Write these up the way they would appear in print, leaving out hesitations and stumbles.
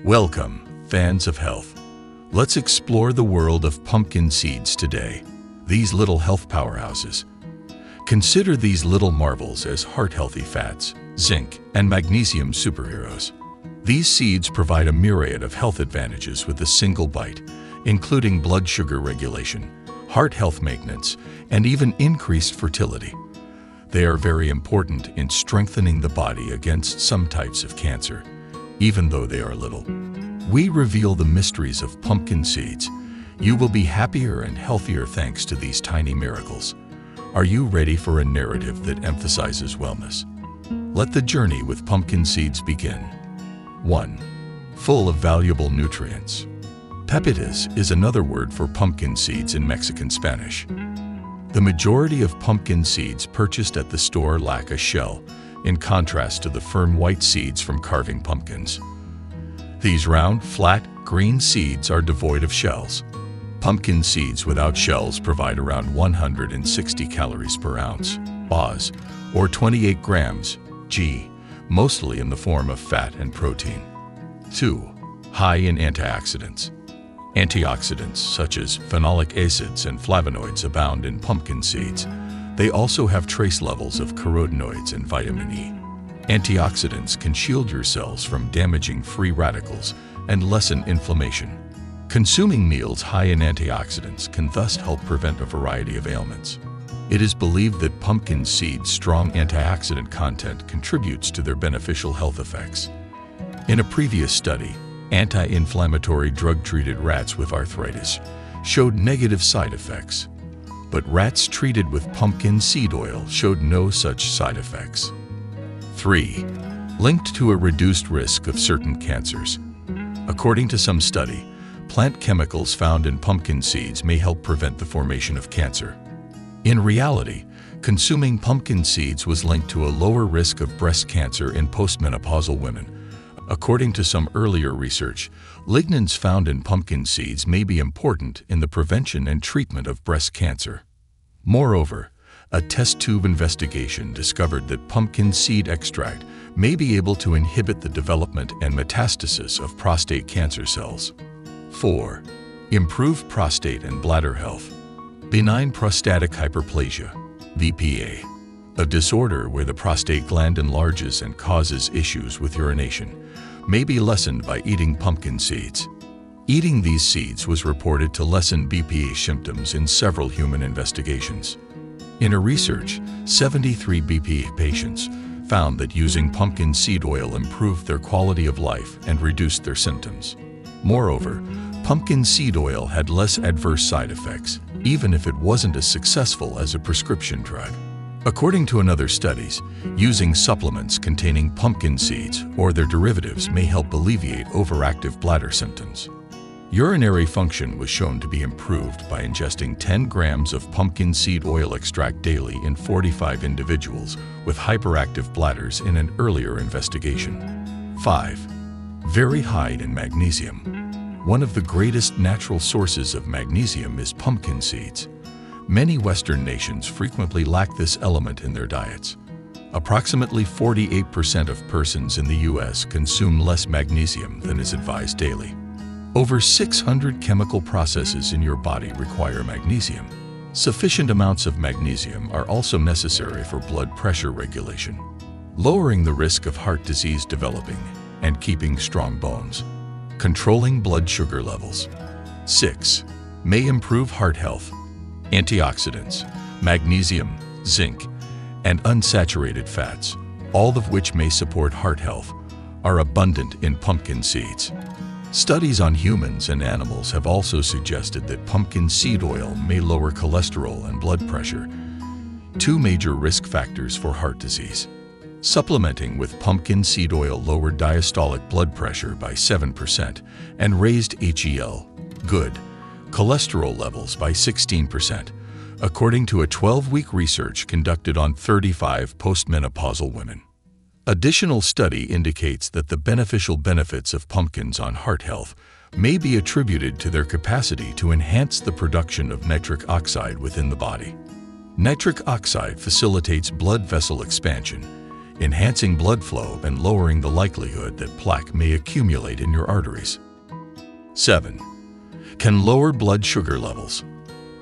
Welcome, fans of health. Let's explore the world of pumpkin seeds today. These little health powerhouses. Consider these little marvels as heart-healthy fats, zinc, and magnesium superheroes. These seeds provide a myriad of health advantages with a single bite, including blood sugar regulation, heart health maintenance, and even increased fertility. They are very important in strengthening the body against some types of cancer, even though they are little. We reveal the mysteries of pumpkin seeds. You will be happier and healthier thanks to these tiny miracles. Are you ready for a narrative that emphasizes wellness? Let the journey with pumpkin seeds begin. 1. Full of valuable nutrients. Pepitas is another word for pumpkin seeds in Mexican Spanish. The majority of pumpkin seeds purchased at the store lack a shell, in contrast to the firm white seeds from carving pumpkins. These round, flat, green seeds are devoid of shells. Pumpkin seeds without shells provide around 160 calories per ounce, Oz, or 28 grams, G, mostly in the form of fat and protein. 2. High in antioxidants. Antioxidants such as phenolic acids and flavonoids abound in pumpkin seeds. They also have trace levels of carotenoids and vitamin E. Antioxidants can shield your cells from damaging free radicals and lessen inflammation. Consuming meals high in antioxidants can thus help prevent a variety of ailments. It is believed that pumpkin seeds' strong antioxidant content contributes to their beneficial health effects. In a previous study, anti-inflammatory drug-treated rats with arthritis showed negative side effects, but rats treated with pumpkin seed oil showed no such side effects. 3. Linked to a reduced risk of certain cancers. According to some study, plant chemicals found in pumpkin seeds may help prevent the formation of cancer. In reality, consuming pumpkin seeds was linked to a lower risk of breast cancer in postmenopausal women. According to some earlier research, lignans found in pumpkin seeds may be important in the prevention and treatment of breast cancer. Moreover, a test tube investigation discovered that pumpkin seed extract may be able to inhibit the development and metastasis of prostate cancer cells. 4. Improve prostate and bladder health. Benign prostatic hyperplasia, BPA, a disorder where the prostate gland enlarges and causes issues with urination, may be lessened by eating pumpkin seeds. Eating these seeds was reported to lessen BPA symptoms in several human investigations. In a research, 73 BPA patients found that using pumpkin seed oil improved their quality of life and reduced their symptoms. Moreover, pumpkin seed oil had less adverse side effects, even if it wasn't as successful as a prescription drug. According to another studies, using supplements containing pumpkin seeds or their derivatives may help alleviate overactive bladder symptoms. Urinary function was shown to be improved by ingesting 10 grams of pumpkin seed oil extract daily in 45 individuals with hyperactive bladders in an earlier investigation. 5. Very high in magnesium. One of the greatest natural sources of magnesium is pumpkin seeds. Many Western nations frequently lack this element in their diets. Approximately 48% of persons in the U.S. consume less magnesium than is advised daily. Over 600 chemical processes in your body require magnesium. Sufficient amounts of magnesium are also necessary for blood pressure regulation, lowering the risk of heart disease developing, and keeping strong bones. Controlling blood sugar levels. 6. May improve heart health. Antioxidants, magnesium, zinc, and unsaturated fats, all of which may support heart health, are abundant in pumpkin seeds. Studies on humans and animals have also suggested that pumpkin seed oil may lower cholesterol and blood pressure, two major risk factors for heart disease. Supplementing with pumpkin seed oil lowered diastolic blood pressure by 7% and raised HDL, good, cholesterol levels by 16%, according to a 12-week research conducted on 35 postmenopausal women. Additional study indicates that the beneficial benefits of pumpkins on heart health may be attributed to their capacity to enhance the production of nitric oxide within the body. Nitric oxide facilitates blood vessel expansion, enhancing blood flow and lowering the likelihood that plaque may accumulate in your arteries. 7. Can lower blood sugar levels.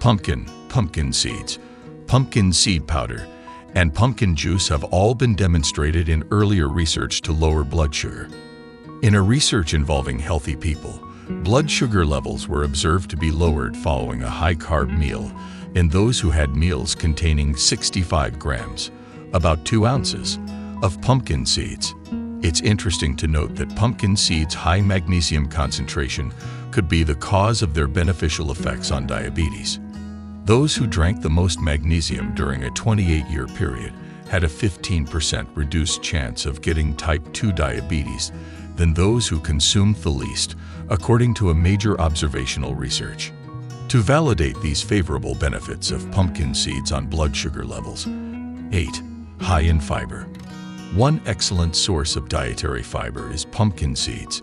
Pumpkin seeds, pumpkin seed powder, and pumpkin juice have all been demonstrated in earlier research to lower blood sugar. In a research involving healthy people, blood sugar levels were observed to be lowered following a high-carb meal in those who had meals containing 65 grams, about 2 ounces, of pumpkin seeds. It's interesting to note that pumpkin seeds' high magnesium concentration could be the cause of their beneficial effects on diabetes. Those who drank the most magnesium during a 28-year period had a 15% reduced chance of getting type 2 diabetes than those who consumed the least, according to a major observational research. To validate these favorable benefits of pumpkin seeds on blood sugar levels. 8. High in fiber. One excellent source of dietary fiber is pumpkin seeds.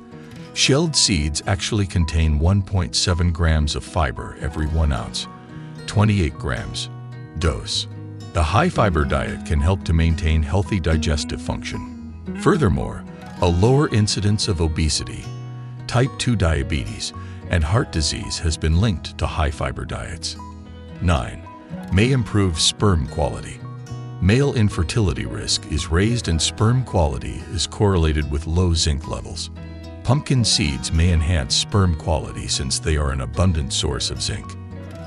Shelled seeds actually contain 1.7 grams of fiber every 1 ounce, 28 grams dose. The high-fiber diet can help to maintain healthy digestive function. Furthermore, a lower incidence of obesity, type 2 diabetes, and heart disease has been linked to high-fiber diets. 9. May improve sperm quality. Male infertility risk is raised and sperm quality is correlated with low zinc levels. Pumpkin seeds may enhance sperm quality since they are an abundant source of zinc.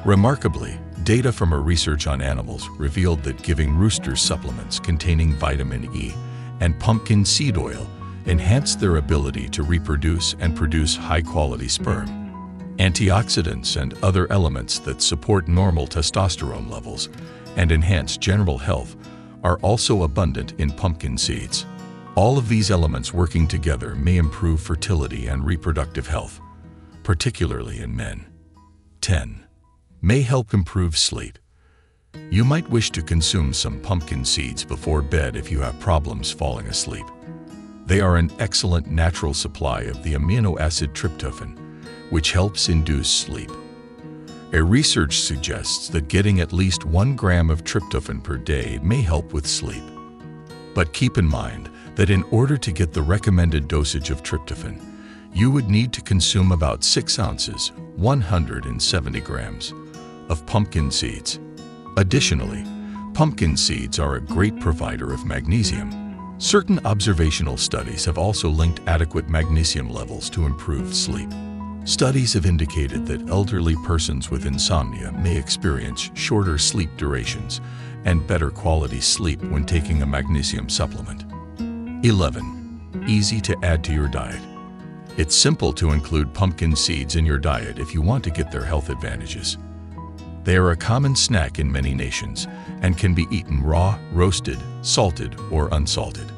Remarkably, data from a research on animals revealed that giving roosters supplements containing vitamin E and pumpkin seed oil enhanced their ability to reproduce and produce high-quality sperm. Antioxidants and other elements that support normal testosterone levels and enhance general health are also abundant in pumpkin seeds. All of these elements working together may improve fertility and reproductive health, particularly in men. 10. May help improve sleep. You might wish to consume some pumpkin seeds before bed if you have problems falling asleep. They are an excellent natural supply of the amino acid tryptophan, which helps induce sleep. A research suggests that getting at least 1 gram of tryptophan per day may help with sleep. But keep in mind that in order to get the recommended dosage of tryptophan, you would need to consume about 6 ounces, 170 grams, of pumpkin seeds. Additionally, pumpkin seeds are a great provider of magnesium. Certain observational studies have also linked adequate magnesium levels to improved sleep. Studies have indicated that elderly persons with insomnia may experience shorter sleep durations and better quality sleep when taking a magnesium supplement. 11. Easy to add to your diet. It's simple to include pumpkin seeds in your diet if you want to get their health advantages. They are a common snack in many nations and can be eaten raw, roasted, salted, or unsalted.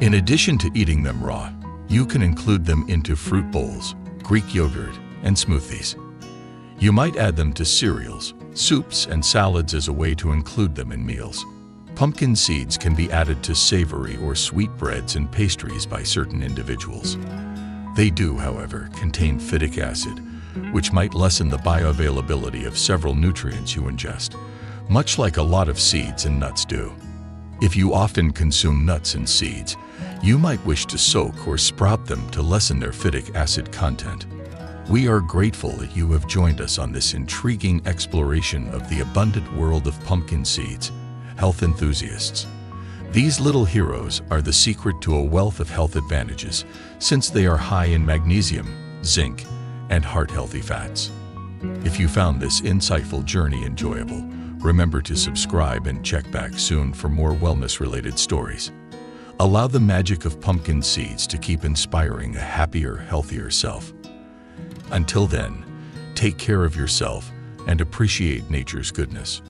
In addition to eating them raw, you can include them into fruit bowls, Greek yogurt, and smoothies. You might add them to cereals, soups, and salads as a way to include them in meals. Pumpkin seeds can be added to savory or sweet breads and pastries by certain individuals. They do, however, contain phytic acid, which might lessen the bioavailability of several nutrients you ingest, much like a lot of seeds and nuts do. If you often consume nuts and seeds, you might wish to soak or sprout them to lessen their phytic acid content. We are grateful that you have joined us on this intriguing exploration of the abundant world of pumpkin seeds, health enthusiasts. These little heroes are the secret to a wealth of health advantages since they are high in magnesium, zinc, and heart-healthy fats. If you found this insightful journey enjoyable, remember to subscribe and check back soon for more wellness-related stories. Allow the magic of pumpkin seeds to keep inspiring a happier, healthier self. Until then, take care of yourself and appreciate nature's goodness.